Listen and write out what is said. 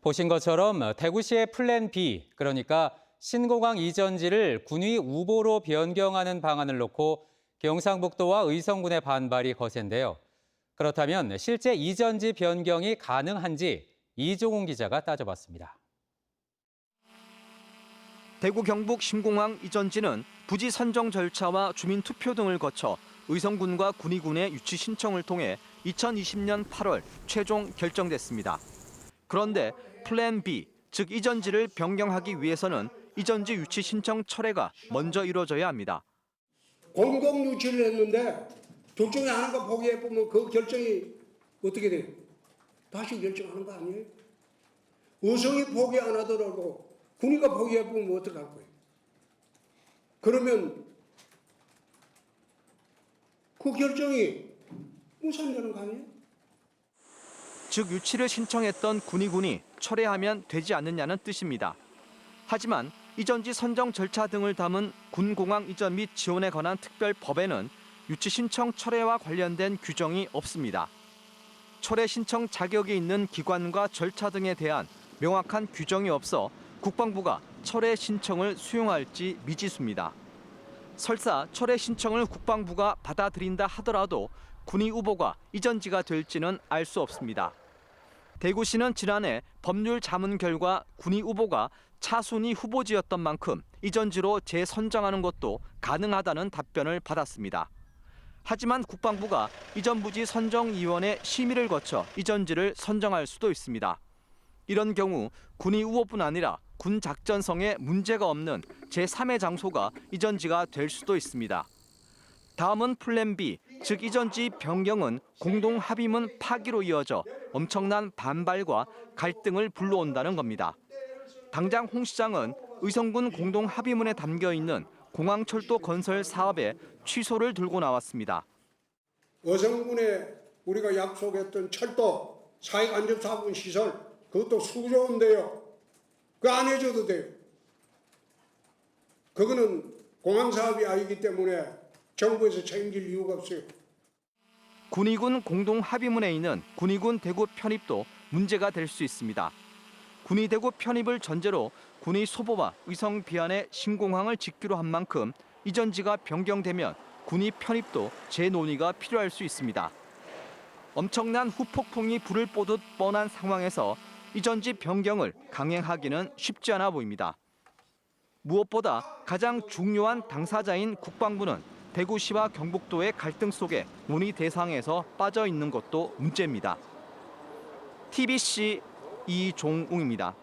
보신 것처럼 대구시의 플랜 B, 그러니까 신공항 이전지를 군위 우보로 변경하는 방안을 놓고 경상북도와 의성군의 반발이 거센데요. 그렇다면 실제 이전지 변경이 가능한지 이종훈 기자가 따져봤습니다. 대구 경북 신공항 이전지는 부지 선정 절차와 주민 투표 등을 거쳐 의성군과 군위군의 유치 신청을 통해 2020년 8월 최종 결정됐습니다. 그런데 플랜 B, 즉 이전지를 변경하기 위해서는 이전지 유치 신청 철회가 먼저 이루어져야 합니다. 공공 유치를 했는데 둘 중에 하나가 포기해보면 그 결정이 어떻게 돼요? 다시 결정하는 거 아니에요? 의성이 포기 안 하더라도 군위가 포기해보면 어떡할 거예요? 그러면 그 결정이 무산되는 거 아니에요? 즉 유치를 신청했던 군위군이 철회하면 되지 않느냐는 뜻입니다. 하지만 이전지 선정 절차 등을 담은 군공항 이전 및 지원에 관한 특별법에는 유치 신청 철회와 관련된 규정이 없습니다. 철회 신청 자격이 있는 기관과 절차 등에 대한 명확한 규정이 없어 국방부가 철회 신청을 수용할지 미지수입니다. 설사 철회 신청을 국방부가 받아들인다 하더라도 군위 후보가 이전지가 될지는 알 수 없습니다. 대구시는 지난해 법률 자문 결과 군위 후보가 차순위 후보지였던 만큼 이전지로 재선정하는 것도 가능하다는 답변을 받았습니다. 하지만 국방부가 이전부지 선정위원회 심의를 거쳐 이전지를 선정할 수도 있습니다. 이런 경우 군위 후보뿐 아니라 군 작전성에 문제가 없는 제3의 장소가 이전지가 될 수도 있습니다. 다음은 플랜 B, 즉 이전지 변경은 공동 합의문 파기로 이어져 엄청난 반발과 갈등을 불러온다는 겁니다. 당장 홍 시장은 의성군 공동 합의문에 담겨 있는 공항철도 건설 사업의 취소를 들고 나왔습니다. 의성군에 우리가 약속했던 철도, 사익안전사업은 시설, 그것도 수조인데요. 그거 안 해줘도 돼요. 그거는 공항사업이 아니기 때문에 정부에서 책임질 이유가 없어요. 군위군 공동 합의문에 있는 군위군 대구 편입도 문제가 될 수 있습니다. 군위 대구 편입을 전제로 군위 소보와 의성 비안의 신공항을 짓기로 한 만큼 이전지가 변경되면 군위 편입도 재논의가 필요할 수 있습니다. 엄청난 후폭풍이 불을 뽀듯 뻔한 상황에서 이전지 변경을 강행하기는 쉽지 않아 보입니다. 무엇보다 가장 중요한 당사자인 국방부는 대구시와 경북도의 갈등 속에 논의 대상에서 빠져 있는 것도 문제입니다. TBC 이종웅입니다.